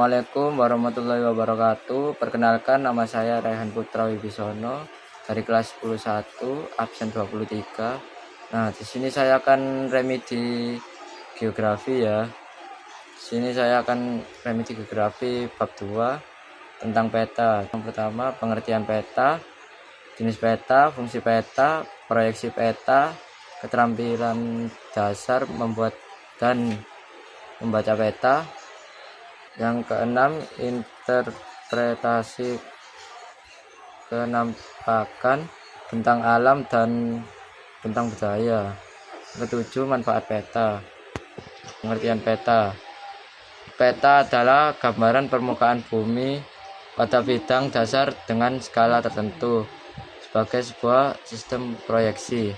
Assalamualaikum warahmatullahi wabarakatuh. Perkenalkan, nama saya Raihan Putra Wibisono dari kelas 101 absen 23. Nah, di sini saya akan remedi geografi ya. Di sini saya akan remedi geografi bab 2 tentang peta. Yang pertama, pengertian peta, jenis peta, fungsi peta, proyeksi peta, keterampilan dasar membuat dan membaca peta. Yang keenam, interpretasi kenampakan bentang alam dan bentang budaya. Ketujuh, manfaat peta. Pengertian peta. Peta adalah gambaran permukaan bumi pada bidang dasar dengan skala tertentu sebagai sebuah sistem proyeksi.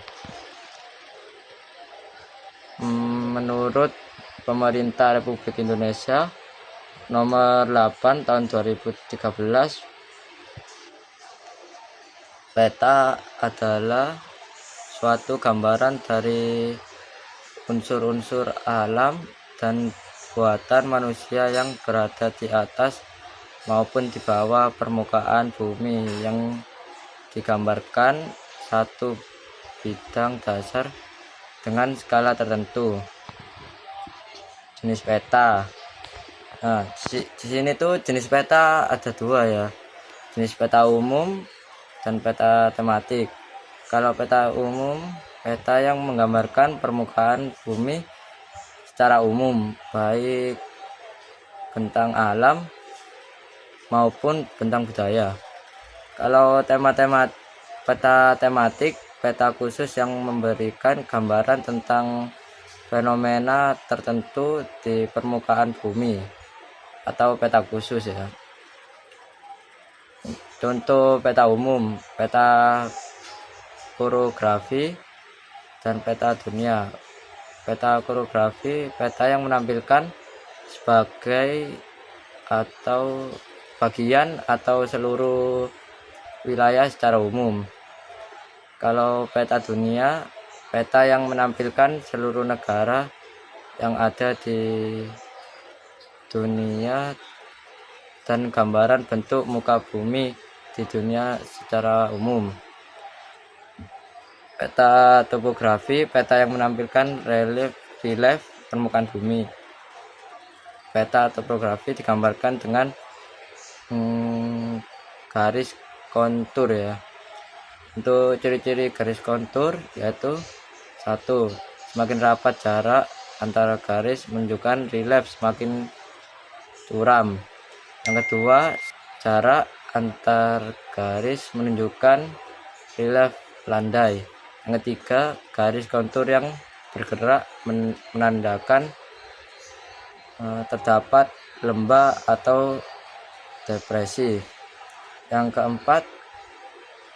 Menurut Pemerintah Republik Indonesia Nomor 8 tahun 2013, peta adalah suatu gambaran dari unsur-unsur alam dan buatan manusia yang berada di atas maupun di bawah permukaan bumi yang digambarkan satu bidang dasar dengan skala tertentu. Jenis peta. Nah, di sini tuh jenis peta ada dua ya, jenis peta umum dan peta tematik. Kalau peta umum, peta yang menggambarkan permukaan bumi secara umum, baik bentang alam maupun bentang budaya. Kalau peta tematik, peta khusus yang memberikan gambaran tentang fenomena tertentu di permukaan bumi atau peta khusus ya. Contoh peta umum, peta orografi dan peta dunia. Peta orografi, peta yang menampilkan sebagai atau bagian atau seluruh wilayah secara umum. Kalau peta dunia, peta yang menampilkan seluruh negara yang ada di dunia dan gambaran bentuk muka bumi di dunia secara umum. Peta topografi, peta yang menampilkan relief permukaan bumi. Peta topografi digambarkan dengan garis kontur ya. Untuk ciri-ciri garis kontur yaitu: 1. Semakin rapat jarak antara garis menunjukkan relief semakin curam. Yang kedua, jarak antar garis menunjukkan relief landai. Yang ketiga, garis kontur yang bergerak menandakan terdapat lembah atau depresi. Yang keempat,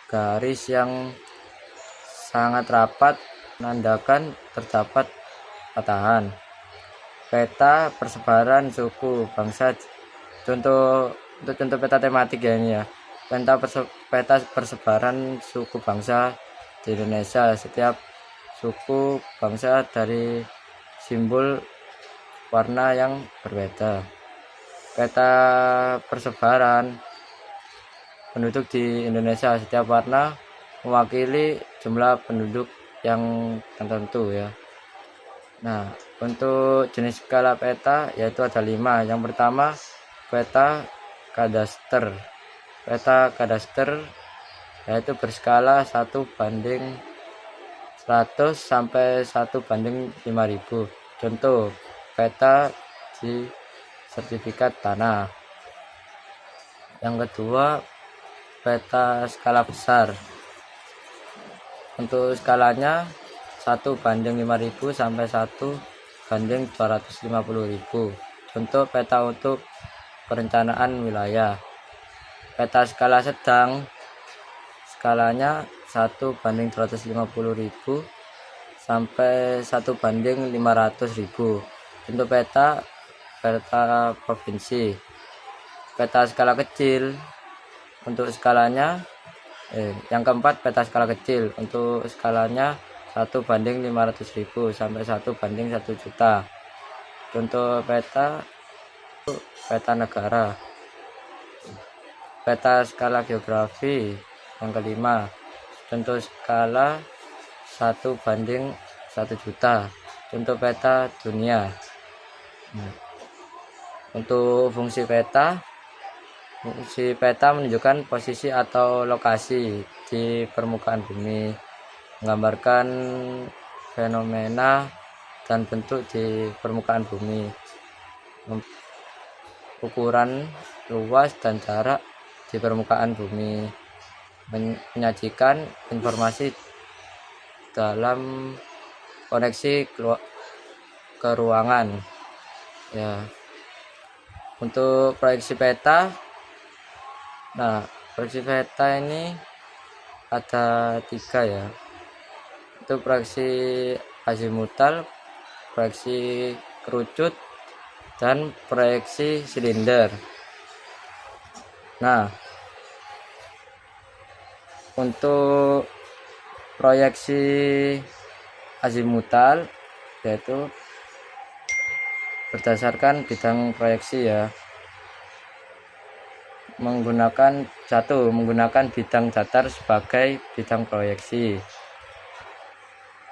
garis yang sangat rapat menandakan terdapat patahan. Peta persebaran suku bangsa. Untuk contoh peta tematik ya ini ya. Peta persebaran suku bangsa di Indonesia. Setiap suku bangsa dari simbol warna yang berbeda. Peta persebaran penduduk di Indonesia. Setiap warna mewakili jumlah penduduk yang tertentu ya. Nah, untuk jenis skala peta yaitu ada 5. Yang pertama, peta kadaster. Peta kadaster yaitu berskala 1:100 sampai 1:5000. Contoh, peta di sertifikat tanah. Yang kedua, peta skala besar. Untuk skalanya 1:5000 sampai 1:250.000. Contoh, peta untuk perencanaan wilayah. Peta skala sedang, skalanya 1:250.000 sampai 1:500.000. Untuk peta provinsi. Peta skala kecil, untuk skalanya yang keempat, peta skala kecil, untuk skalanya 1:500.000 sampai 1:1 juta. Contoh peta peta negara. Peta skala geografi. Yang kelima, contoh skala 1/1 juta. Contoh peta dunia. Untuk fungsi peta menunjukkan posisi atau lokasi di permukaan bumi, menggambarkan fenomena dan bentuk di permukaan bumi, ukuran luas dan jarak di permukaan bumi, menyajikan informasi dalam koneksi ke ruangan ya. Untuk proyeksi peta, nah proyeksi peta ini ada 3 ya. Itu proyeksi azimutal, proyeksi kerucut, dan proyeksi silinder. Nah, untuk proyeksi azimutal yaitu berdasarkan bidang proyeksi ya, menggunakan bidang datar sebagai bidang proyeksi.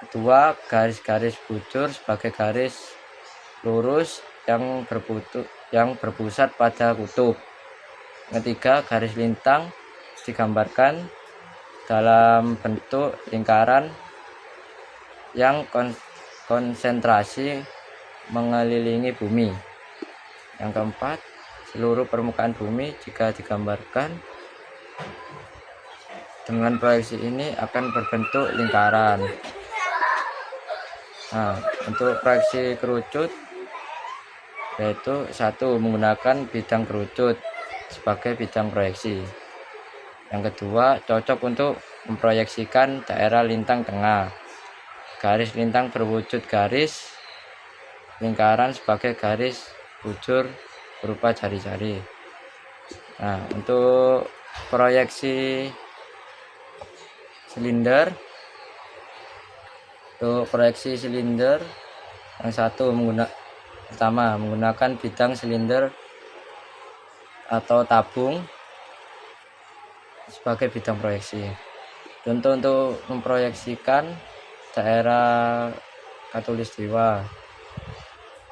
Kedua, garis-garis bujur sebagai garis lurus yang berpusat pada kutub. Ketiga, garis lintang digambarkan dalam bentuk lingkaran yang konsentrasi mengelilingi bumi. Yang keempat, seluruh permukaan bumi jika digambarkan dengan proyeksi ini akan berbentuk lingkaran. Nah, untuk proyeksi kerucut yaitu 1, menggunakan bidang kerucut sebagai bidang proyeksi. Yang kedua, cocok untuk memproyeksikan daerah lintang tengah. Garis lintang berwujud garis lingkaran sebagai garis bujur berupa jari-jari. Nah, untuk proyeksi silinder, yang 1 menggunakan bidang silinder atau tabung sebagai bidang proyeksi. Contoh untuk memproyeksikan daerah Katulistiwa.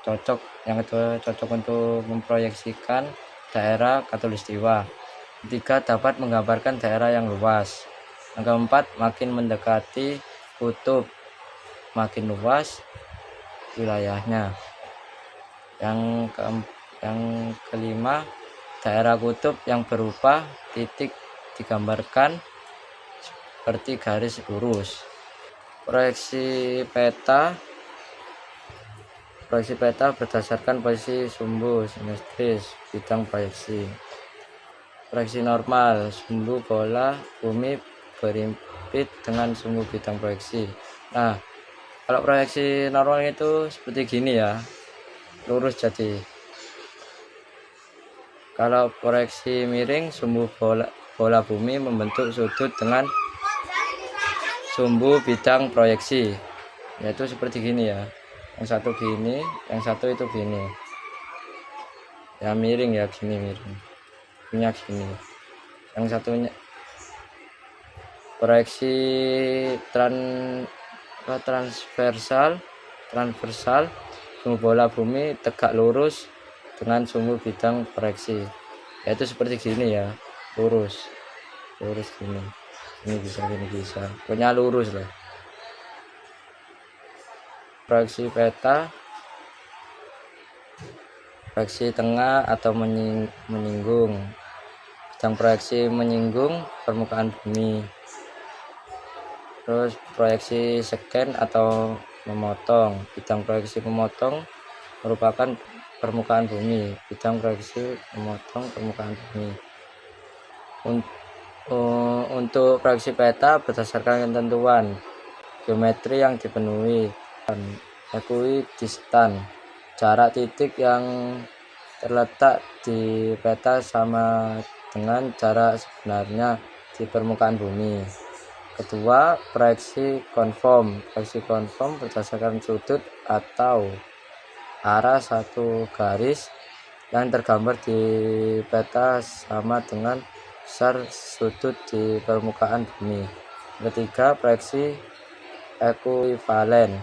Yang kedua, cocok untuk memproyeksikan daerah Katulistiwa. Ketiga, dapat menggambarkan daerah yang luas. Yang keempat, makin mendekati kutub makin luas wilayahnya. Yang kelima, daerah kutub yang berupa titik digambarkan seperti garis lurus. Proyeksi peta berdasarkan posisi sumbu simetris bidang proyeksi. Proyeksi normal, sumbu bola bumi berimpit dengan sumbu bidang proyeksi. Nah, kalau proyeksi normal itu seperti gini ya, lurus jadi. Kalau proyeksi miring, sumbu bola bumi membentuk sudut dengan sumbu bidang proyeksi, yaitu seperti gini ya. Yang satu gini, yang satu itu gini ya, miring ya, gini miring, punya gini. Yang satunya proyeksi transversal, sumbu bola bumi tegak lurus dengan sumbu bidang proyeksi, yaitu seperti gini ya, lurus gini, ini bisa, pokoknya lurus lah. Proyeksi peta, proyeksi tengah atau menyinggung. Bidang proyeksi menyinggung permukaan bumi. Terus proyeksi scan atau memotong. Bidang proyeksi memotong merupakan permukaan bumi. Bidang proyeksi memotong permukaan bumi. Untuk proyeksi peta berdasarkan ketentuan geometri yang dipenuhi. Ekuidistan, jarak titik yang terletak di peta sama dengan jarak sebenarnya di permukaan bumi. Kedua, proyeksi konform. Proyeksi konform berdasarkan sudut atau arah satu garis yang tergambar di peta sama dengan besar sudut di permukaan bumi. Ketiga, proyeksi ekuivalen.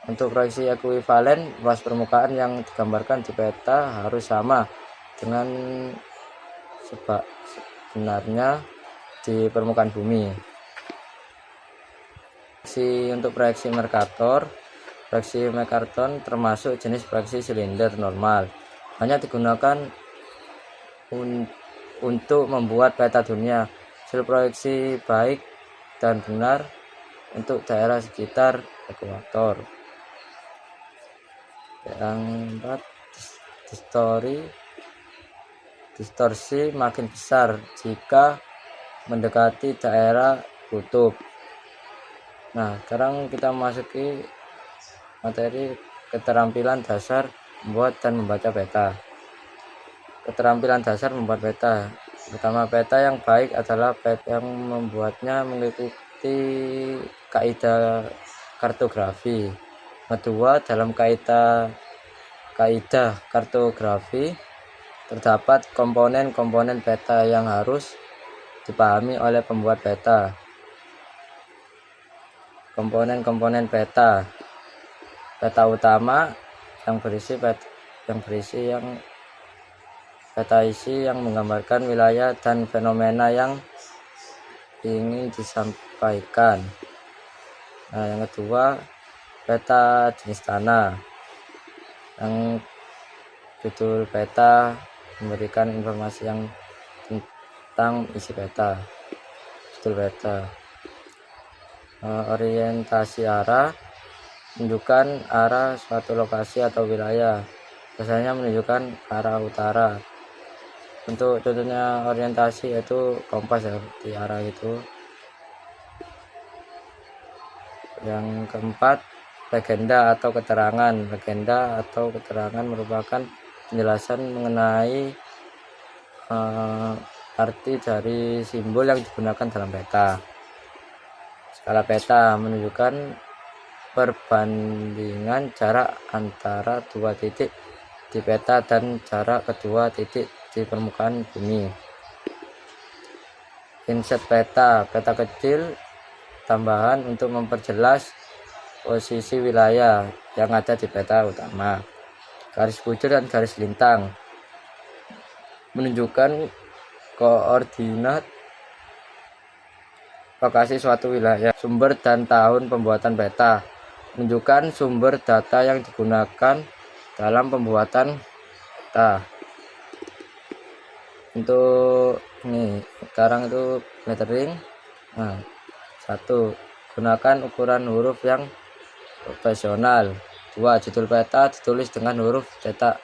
Untuk proyeksi ekuivalen, luas permukaan yang digambarkan di peta harus sama dengan sebenarnya di permukaan bumi. Untuk proyeksi Mercator, proyeksi Mercator termasuk jenis proyeksi silinder normal, hanya digunakan untuk membuat peta dunia. Hasil proyeksi baik dan benar untuk daerah sekitar ekuator. Yang keempat, distorsi makin besar jika mendekati daerah kutub. Nah, sekarang kita masuki materi keterampilan dasar membuat dan membaca peta. Keterampilan dasar membuat peta. Pertama, peta yang baik adalah peta yang membuatnya mengikuti kaidah kartografi. Kedua, dalam kaidah kartografi terdapat komponen-komponen peta yang harus dipahami oleh pembuat peta. Komponen-komponen peta. Peta utama yang berisi peta isi yang menggambarkan wilayah dan fenomena yang ingin disampaikan. Nah, yang kedua, peta jenis tanah. Yang judul peta memberikan informasi yang tentang isi peta. Judul peta. Orientasi arah menunjukkan arah suatu lokasi atau wilayah. Biasanya menunjukkan arah utara. Untuk contohnya orientasi yaitu kompas ya, di arah itu. Yang keempat, legenda atau keterangan. Legenda atau keterangan merupakan penjelasan mengenai arti dari simbol yang digunakan dalam peta. Skala peta menunjukkan perbandingan jarak antara dua titik di peta dan jarak kedua titik di permukaan bumi. Inset peta kecil tambahan untuk memperjelas posisi wilayah yang ada di peta utama. Garis bujur dan garis lintang menunjukkan koordinat lokasi suatu wilayah. Sumber dan tahun pembuatan peta menunjukkan sumber data yang digunakan dalam pembuatan peta. Untuk ini sekarang itu lettering. Nah, 1. Gunakan ukuran huruf yang profesional. 2. Judul peta ditulis dengan huruf cetak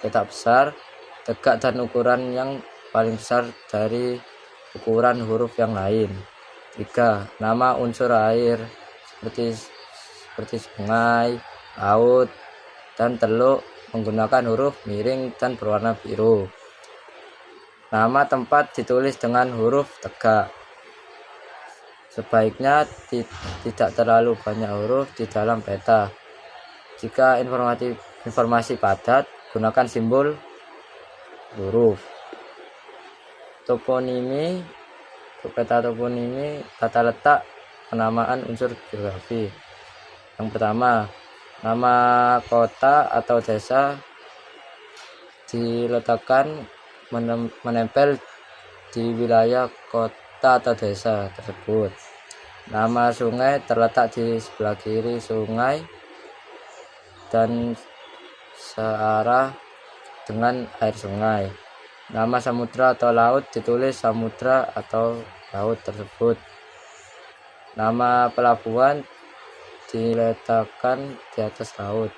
besar, tegak dan ukuran yang paling besar dari ukuran huruf yang lain. 3. Nama unsur air seperti sungai, laut, dan teluk menggunakan huruf miring dan berwarna biru. Nama tempat ditulis dengan huruf tegak. Sebaiknya tidak terlalu banyak huruf di dalam peta. Jika informasi padat, gunakan simbol huruf. Toponimi. Untuk peta toponimi, tata letak penamaan unsur geografi. Yang pertama, nama kota atau desa diletakkan menempel di wilayah kota atau desa tersebut. Nama sungai terletak di sebelah kiri sungai dan searah dengan air sungai. Nama samudra atau laut ditulis samudra atau laut tersebut. Nama pelabuhan diletakkan di atas laut.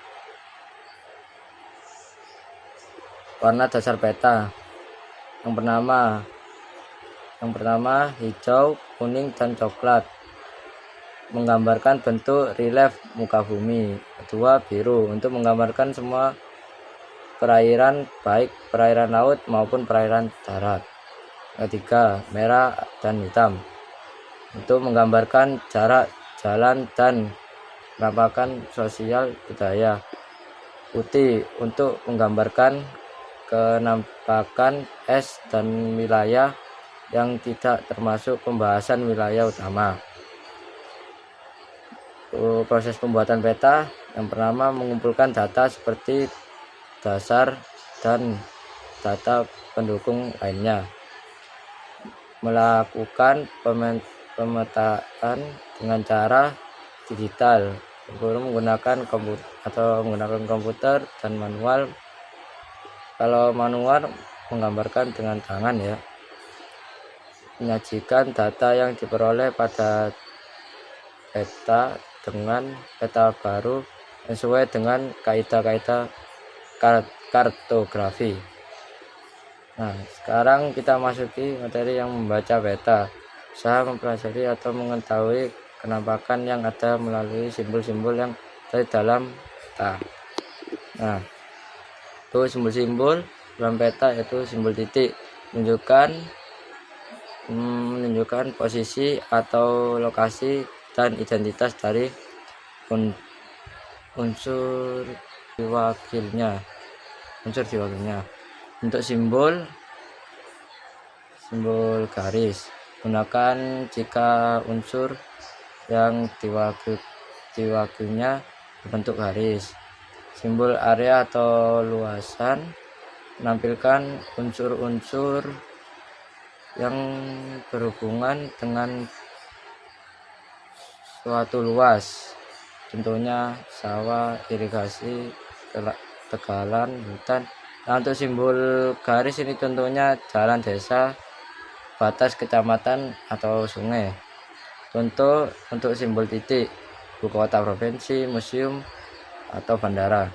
Warna dasar peta. Yang pertama hijau, kuning, dan coklat menggambarkan bentuk relief muka bumi. Kedua, biru untuk menggambarkan semua perairan, baik perairan laut maupun perairan darat. Ketiga, merah dan hitam untuk menggambarkan jarak jalan dan penampakan sosial budaya. putih untuk menggambarkan kenampakan es dan wilayah yang tidak termasuk pembahasan wilayah utama. Proses pembuatan peta yang pertama mengumpulkan data seperti dasar dan data pendukung lainnya, melakukan pemetaan dengan cara digital menggunakan komputer dan manual. Kalau manual menggambarkan dengan tangan ya, menyajikan data yang diperoleh pada peta dengan peta baru sesuai dengan kaidah-kaidah kartografi. Nah, sekarang kita masuki materi yang membaca peta. Usaha mempelajari atau mengetahui kenampakan yang ada melalui simbol-simbol yang ada dalam peta. Nah, itu simbol-simbol dalam peta yaitu simbol titik menunjukkan posisi atau lokasi dan identitas dari unsur diwakilnya. Untuk simbol garis gunakan jika unsur yang diwakilnya berbentuk garis. Simbol area atau luasan menampilkan unsur-unsur yang berhubungan dengan suatu luas, contohnya sawah, irigasi, tegalan, hutan. Nah, untuk simbol garis ini contohnya jalan desa, batas kecamatan atau sungai. Contoh untuk simbol titik, ibu kota provinsi, museum atau bandara.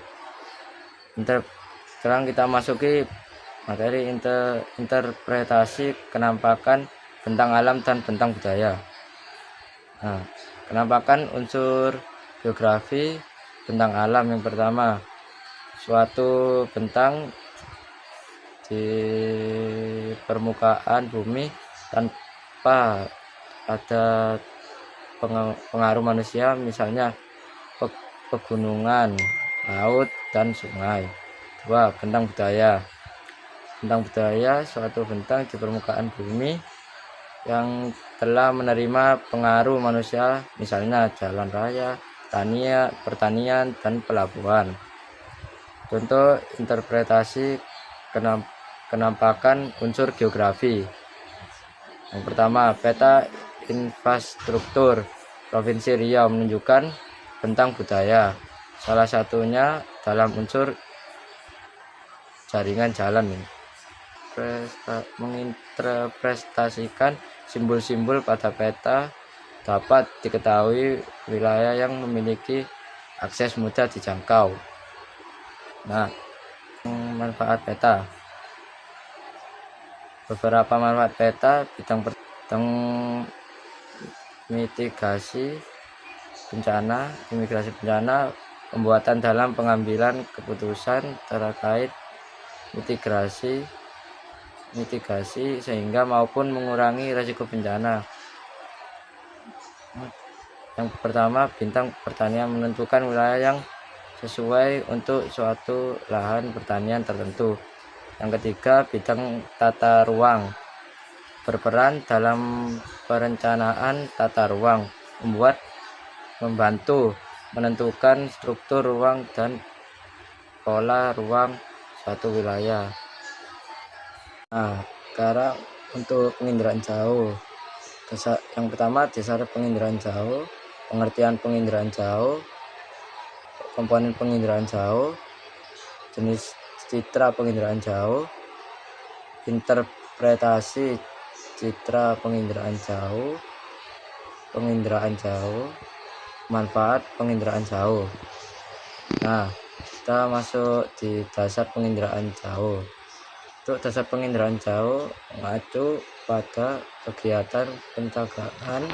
Sekarang kita masuki materi interpretasi kenampakan bentang alam dan bentang budaya. Nah, kenampakan unsur geografi bentang alam yang pertama, suatu bentang di permukaan bumi tanpa ada pengaruh manusia, misalnya pegunungan, laut, dan sungai. 2. Bentang budaya. Bentang budaya suatu bentang di permukaan bumi yang telah menerima pengaruh manusia, misalnya jalan raya, pertanian, dan pelabuhan. Contoh interpretasi kenampakan unsur geografi. Yang pertama, peta infrastruktur Provinsi Riau menunjukkan bentang budaya, salah satunya dalam unsur jaringan jalan. Menginterpretasikan simbol-simbol pada peta dapat diketahui wilayah yang memiliki akses mudah dijangkau. Nah, manfaat peta. Beberapa manfaat peta: bidang mitigasi bencana, pembuatan dalam pengambilan keputusan terkait mitigasi sehingga maupun mengurangi risiko bencana. Yang pertama, bintang pertanian menentukan wilayah yang sesuai untuk suatu lahan pertanian tertentu. Yang ketiga, bidang tata ruang berperan dalam perencanaan tata ruang, membantu menentukan struktur ruang dan pola ruang suatu wilayah. Nah, sekarang untuk penginderaan jauh. Yang pertama, dasar penginderaan jauh, pengertian penginderaan jauh, komponen penginderaan jauh, jenis citra penginderaan jauh, interpretasi citra penginderaan jauh, manfaat penginderaan jauh. Nah, kita masuk di dasar penginderaan jauh. Untuk dasar penginderaan jauh mengacu pada kegiatan pencegahan.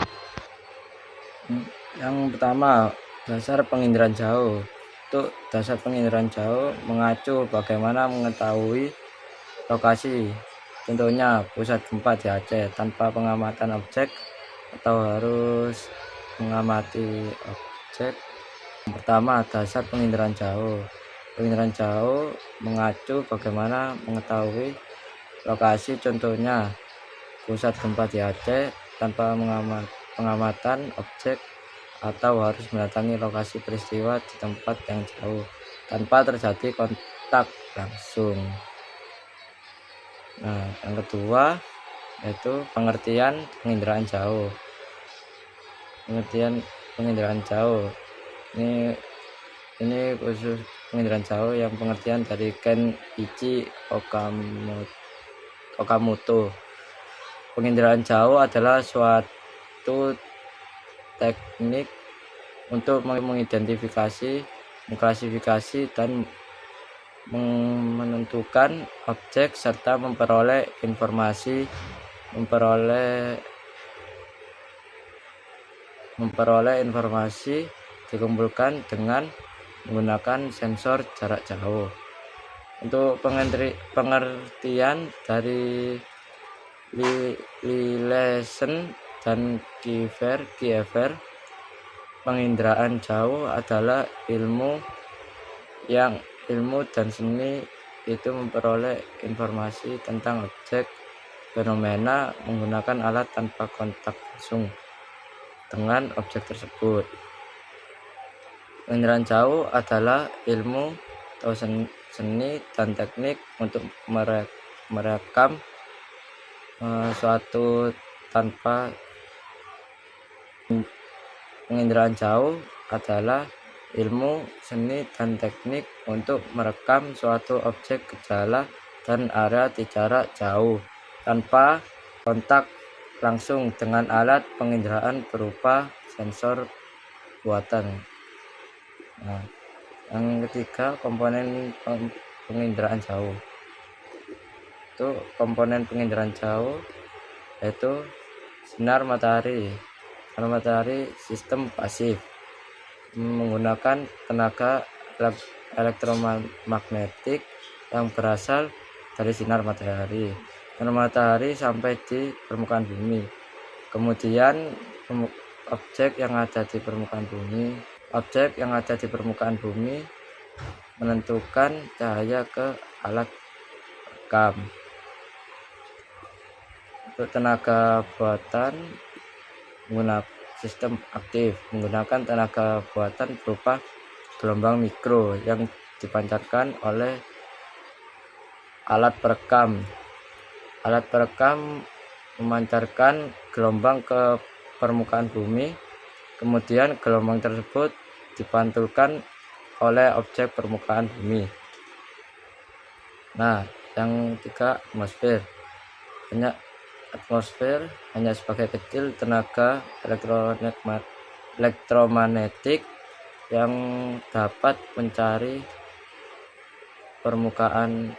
Yang pertama, dasar penginderaan jauh. Untuk dasar penginderaan jauh mengacu bagaimana mengetahui lokasi, contohnya pusat gempa di Aceh tanpa pengamatan objek atau harus mengamati objek. Yang pertama, dasar penginderaan jauh. Penginderaan jauh mengacu bagaimana mengetahui lokasi, contohnya pusat gempa di Aceh tanpa pengamatan objek, atau harus mendatangi lokasi peristiwa di tempat yang jauh tanpa terjadi kontak langsung. Nah, yang kedua yaitu pengertian penginderaan jauh. Pengertian penginderaan jauh ini khusus penginderaan jauh yang pengertian dari Kenichi Okamoto. Penginderaan jauh adalah suatu teknik untuk mengidentifikasi, mengklasifikasi, dan menentukan objek serta memperoleh informasi dikumpulkan dengan menggunakan sensor jarak jauh. Untuk pengertian dari Lilesen dan Kiefer, penginderaan jauh adalah ilmu dan seni itu memperoleh informasi tentang objek fenomena menggunakan alat tanpa kontak langsung dengan objek tersebut. Penginderaan jauh adalah ilmu atau seni dan teknik untuk merekam suatu tanpa. Penginderaan jauh adalah ilmu, seni, dan teknik untuk merekam suatu objek, gejala, dan area di jarak jauh tanpa kontak langsung dengan alat penginderaan berupa sensor buatan. Nah, yang ketiga, komponen penginderaan jauh. Itu komponen penginderaan jauh yaitu sinar matahari. Sinar matahari sistem pasif menggunakan tenaga elektromagnetik yang berasal dari sinar matahari. Sinar matahari sampai di permukaan bumi. Kemudian objek yang ada di permukaan bumi menentukan cahaya ke alat rekam. Untuk tenaga buatan menggunakan sistem aktif, menggunakan tenaga buatan berupa gelombang mikro yang dipancarkan oleh alat perekam. Alat perekam memancarkan gelombang ke permukaan bumi, kemudian gelombang tersebut dipantulkan oleh objek permukaan bumi. Nah, yang ketiga, atmosfer hanya sebagai kecil tenaga elektromagnetik yang dapat mencari permukaan.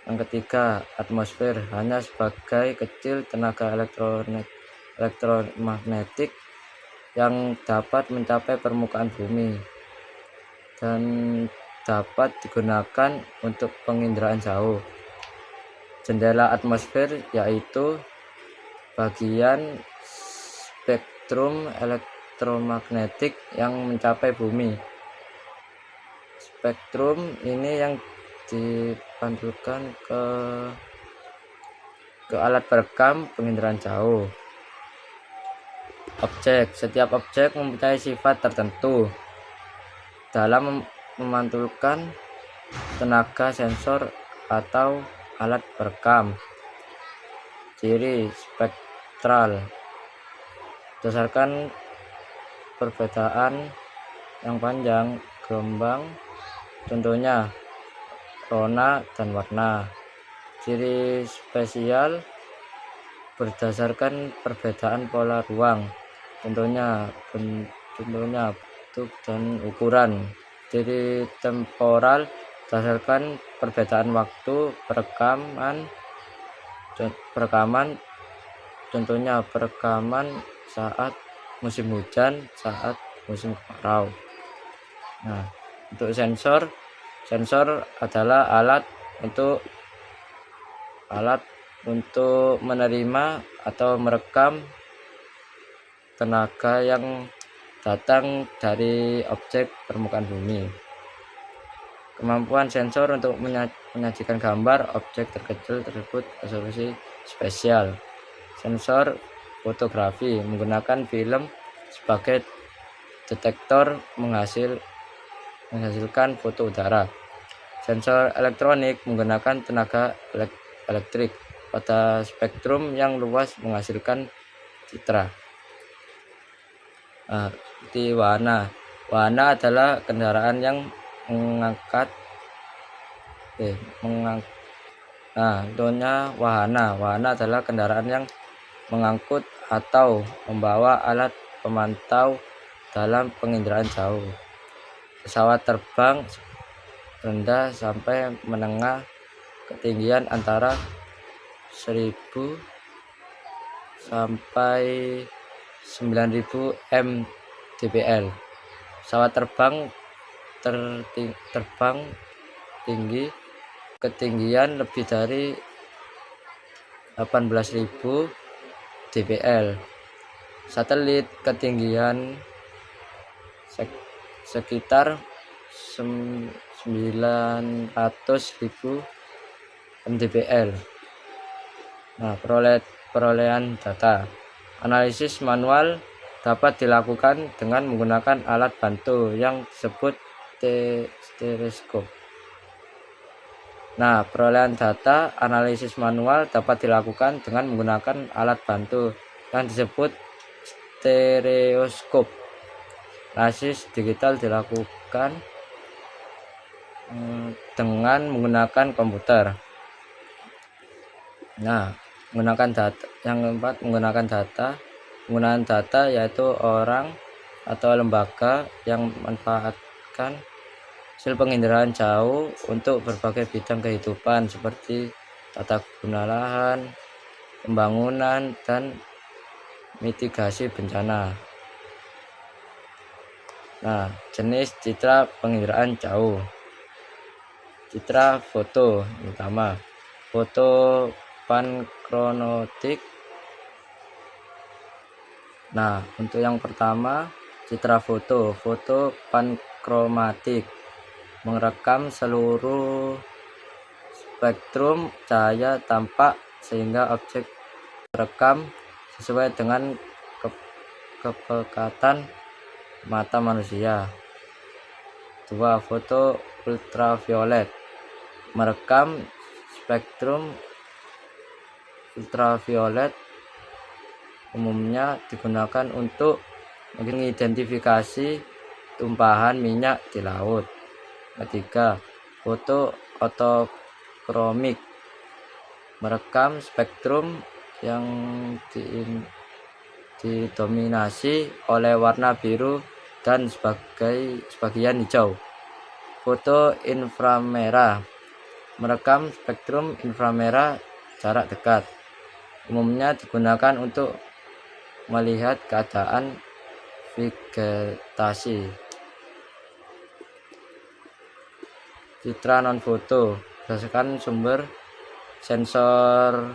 Yang ketiga, atmosfer hanya sebagai kecil tenaga elektromagnetik yang dapat mencapai permukaan bumi dan dapat digunakan untuk penginderaan jauh. Jendela atmosfer yaitu bagian spektrum elektromagnetik yang mencapai bumi. Spektrum ini yang dipantulkan ke alat perekam penginderaan jauh. Setiap objek mempunyai sifat tertentu dalam memantulkan tenaga sensor atau alat perekam. Ciri spektral berdasarkan perbedaan yang panjang gelombang, contohnya rona dan warna. Ciri spesial berdasarkan perbedaan pola ruang, contohnya bentuk dan ukuran. Ciri temporal berdasarkan perbedaan waktu perekaman, contohnya perekaman saat musim hujan, saat musim kemarau. Nah, untuk sensor adalah alat untuk menerima atau merekam tenaga yang datang dari objek permukaan bumi. Kemampuan sensor untuk menyajikan gambar objek terkecil tersebut resolusi spesial. Sensor fotografi menggunakan film sebagai detektor menghasilkan foto udara. Sensor elektronik menggunakan tenaga elektrik pada spektrum yang luas menghasilkan citra. Seperti wahana. Wahana adalah kendaraan yang contohnya wahana. Wahana adalah kendaraan yang mengangkut atau membawa alat pemantau dalam penginderaan jauh. Pesawat terbang rendah sampai menengah, ketinggian antara 1000 sampai 9000 mdpl. Pesawat terbang tinggi, ketinggian lebih dari 18.000 dpl. Satelit ketinggian sekitar 900.000 mdpl. Perolehan data. Analisis manual dapat dilakukan dengan menggunakan alat bantu yang disebut stereoskop. Perolehan data analisis manual dapat dilakukan dengan menggunakan alat bantu yang disebut stereoskop. Analisis digital dilakukan dengan menggunakan komputer. Menggunakan data. Yang keempat, menggunakan data. Penggunaan data yaitu orang atau lembaga yang memanfaatkan hasil penginderaan jauh untuk berbagai bidang kehidupan seperti tata guna lahan, pembangunan, dan mitigasi bencana. Jenis citra penginderaan jauh. Citra foto utama. Foto pankromatik. Untuk yang pertama, citra foto pankromatik merekam seluruh spektrum cahaya tampak sehingga objek terekam sesuai dengan kepekatan mata manusia. 2. Foto ultraviolet merekam spektrum ultraviolet, umumnya digunakan untuk mengidentifikasi tumpahan minyak di laut. 3. Foto autokromik merekam spektrum yang didominasi oleh warna biru dan sebagian hijau. Foto inframerah merekam spektrum inframerah jarak dekat, umumnya digunakan untuk melihat keadaan vegetasi. Citra non foto berdasarkan sumber sensor.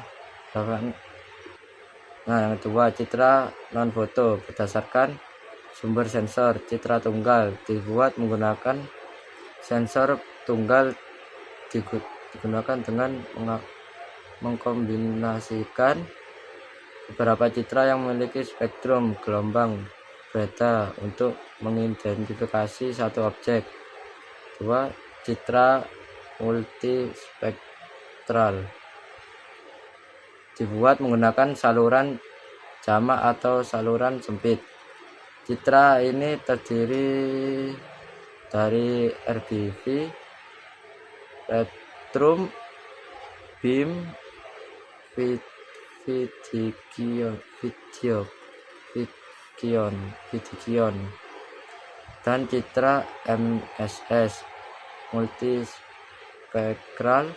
Yang kedua, citra non foto berdasarkan sumber sensor. Citra tunggal dibuat menggunakan sensor tunggal, digunakan dengan mengkombinasikan beberapa citra yang memiliki spektrum gelombang berbeda untuk mengidentifikasi satu objek. 2. Citra multispektral dibuat menggunakan saluran jamak atau saluran sempit. Citra ini terdiri dari RGB, spectrum, beam, fidikion, dan citra MSS multispektral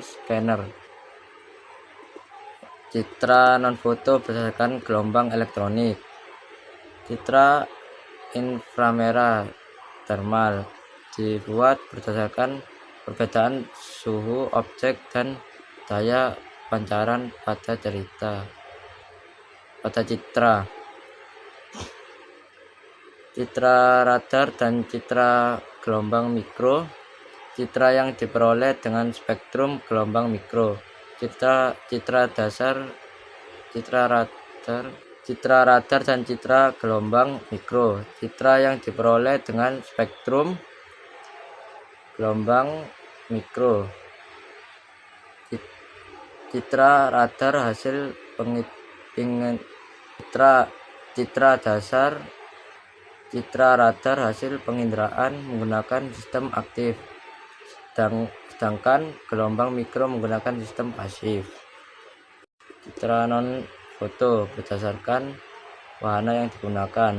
scanner. Citra non foto berdasarkan gelombang elektronik. Citra inframerah thermal dibuat berdasarkan perbedaan suhu objek dan daya pancaran pada citra. citra radar dan citra gelombang mikro, citra yang diperoleh dengan spektrum gelombang mikro, citra dasar, citra radar dan citra gelombang mikro, citra yang diperoleh dengan spektrum gelombang mikro, citra radar hasil citra radar hasil penginderaan menggunakan sistem aktif, sedangkan gelombang mikro menggunakan sistem pasif. Citra non foto berdasarkan wahana yang digunakan.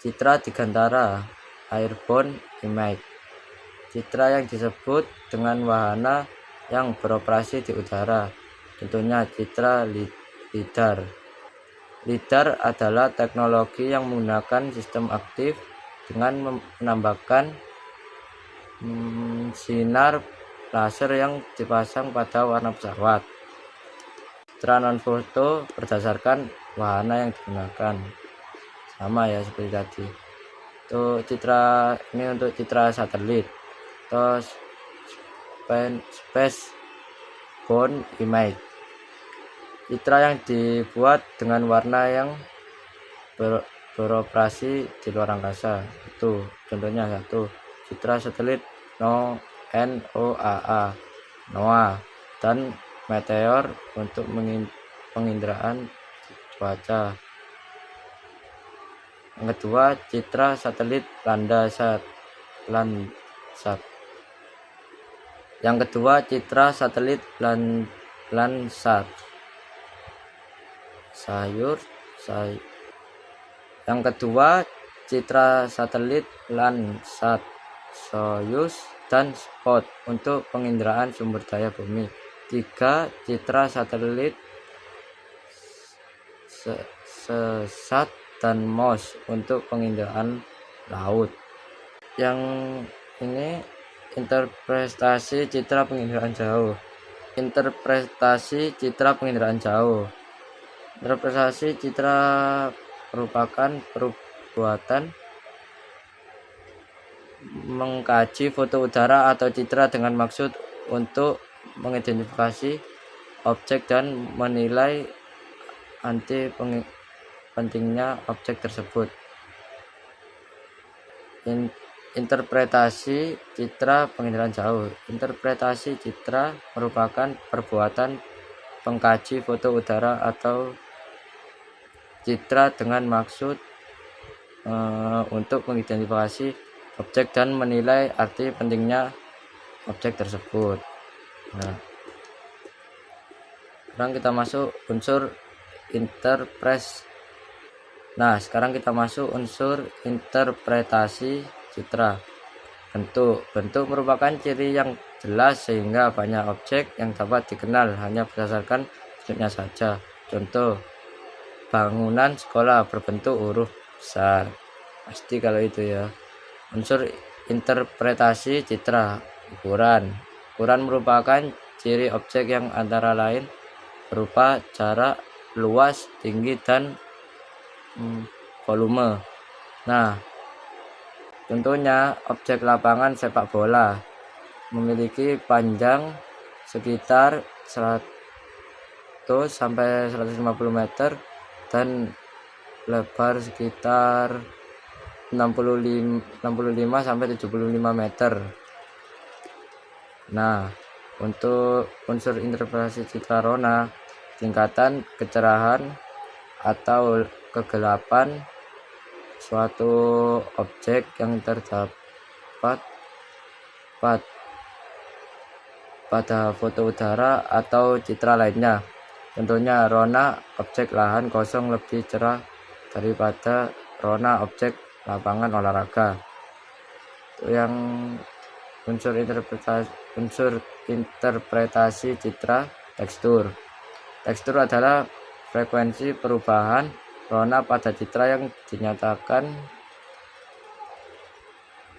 Citra digantara airborne image, citra yang disebut dengan wahana yang beroperasi di udara, contohnya citra lidar. Lidar adalah teknologi yang menggunakan sistem aktif dengan menambahkan sinar laser yang dipasang pada warna pesawat. Citra non foto berdasarkan wahana yang digunakan, sama ya seperti tadi. Itu citra ini untuk citra satelit atau spacebound image, citra yang dibuat dengan warna yang beroperasi di luar angkasa. Itu contohnya satu, citra satelit NOAA dan meteor untuk penginderaan cuaca. Yang kedua, citra satelit Landsat. Yang kedua, citra satelit Landsat. Yang kedua, citra satelit Landsat, Soyuz dan Spot untuk penginderaan sumber daya bumi. 3. Citra satelit SESAT dan MOS untuk penginderaan laut. Yang ini interpretasi citra penginderaan jauh. Interpretasi citra penginderaan jauh. Interpretasi citra merupakan perbuatan mengkaji foto udara atau citra dengan maksud untuk mengidentifikasi objek dan menilai arti pentingnya objek tersebut. Interpretasi citra penginderaan jauh. Interpretasi citra merupakan perbuatan pengkaji foto udara atau citra dengan maksud untuk mengidentifikasi objek dan menilai arti pentingnya objek tersebut. Nah, sekarang kita masuk unsur interpretasi citra. Bentuk merupakan ciri yang jelas sehingga banyak objek yang dapat dikenal hanya berdasarkan bentuknya saja. Contoh, bangunan sekolah berbentuk huruf besar, pasti kalau itu ya. Unsur interpretasi citra. Ukuran merupakan ciri objek yang antara lain berupa jarak, luas, tinggi, dan volume. Nah, contohnya objek lapangan sepak bola memiliki panjang sekitar 100 sampai 150 meter dan lebar sekitar 65 sampai 75 meter. Nah, untuk unsur interpretasi citra rona, tingkatan kecerahan atau kegelapan suatu objek yang terdapat pada foto udara atau citra lainnya. Contohnya, rona objek lahan kosong lebih cerah daripada rona objek lapangan olahraga. Itu yang unsur interpretasi citra. Tekstur adalah frekuensi perubahan rona pada citra yang dinyatakan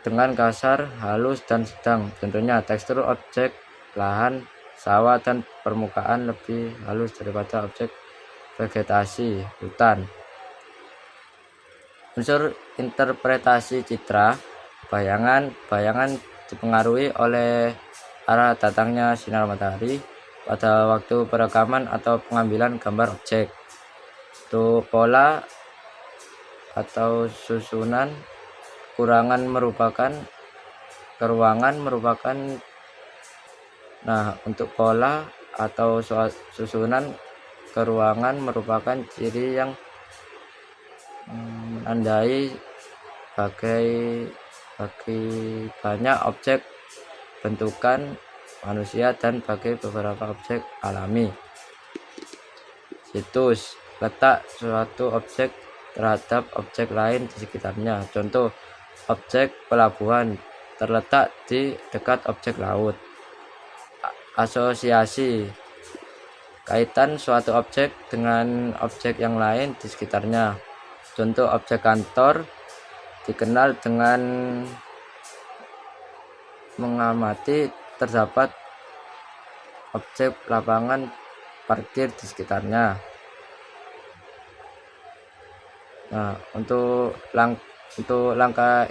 dengan kasar, halus, dan sedang. Contohnya, tekstur objek lahan sawah dan permukaan lebih halus daripada objek vegetasi hutan. Unsur interpretasi citra, bayangan dipengaruhi oleh arah datangnya sinar matahari pada waktu perekaman atau pengambilan gambar objek. Untuk pola atau susunan keruangan merupakan untuk pola atau susunan keruangan merupakan ciri yang menandai bagi banyak objek bentukan manusia dan bagi beberapa objek alami. Situs, letak suatu objek terhadap objek lain di sekitarnya. Contoh, objek pelabuhan terletak di dekat objek laut. Asosiasi, kaitan suatu objek dengan objek yang lain di sekitarnya. Contoh, objek kantor dikenal dengan mengamati terdapat objek lapangan parkir di sekitarnya. Nah, untuk langkah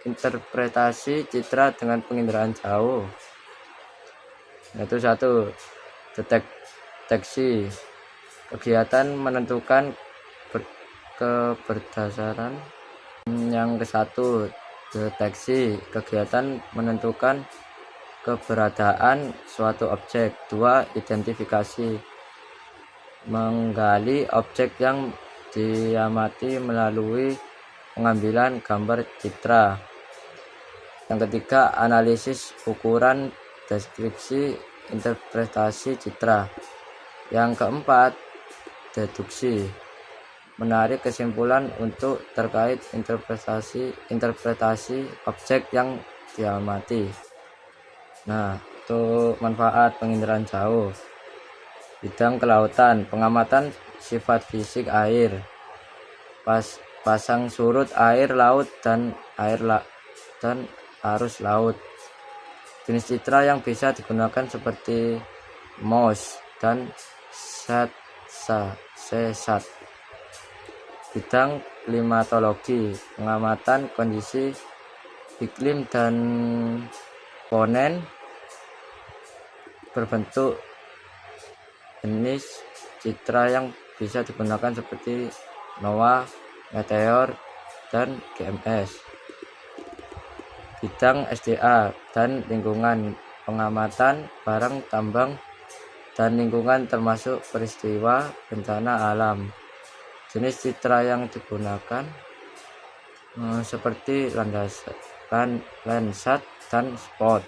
interpretasi citra dengan penginderaan jauh, yaitu 1. Deteksi, kegiatan menentukan berdasarkan. Yang ke-1, deteksi, kegiatan menentukan keberadaan suatu objek. 2. Identifikasi, menggali objek yang diamati melalui pengambilan gambar citra. Yang ketiga, analisis, ukuran, deskripsi, interpretasi citra. Yang keempat, deduksi, menarik kesimpulan untuk terkait interpretasi objek yang diamati. Nah, untuk manfaat penginderaan jauh, bidang kelautan, pengamatan sifat fisik air, pasang surut air laut dan arus laut. Jenis citra yang bisa digunakan seperti MOS dan sesat. Bidang klimatologi, pengamatan kondisi iklim dan komponen berbentuk. Jenis citra yang bisa digunakan seperti NOAA, meteor, dan GMS. Bidang SDA dan lingkungan, pengamatan barang tambang dan lingkungan termasuk peristiwa bencana alam. Jenis citra yang digunakan seperti Landsat dan spot.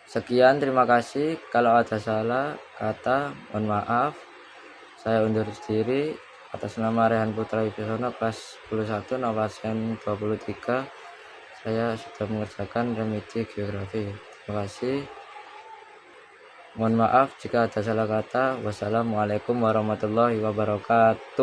Sekian, terima kasih. Kalau ada salah kata, mohon maaf. Saya undur diri. Atas nama Rehan Putra Wibisono, kelas 11, nomor absen 23. Saya sudah mengerjakan remedi geografi. Terima kasih. Mohon maaf jika ada salah kata. Wassalamualaikum warahmatullahi wabarakatuh.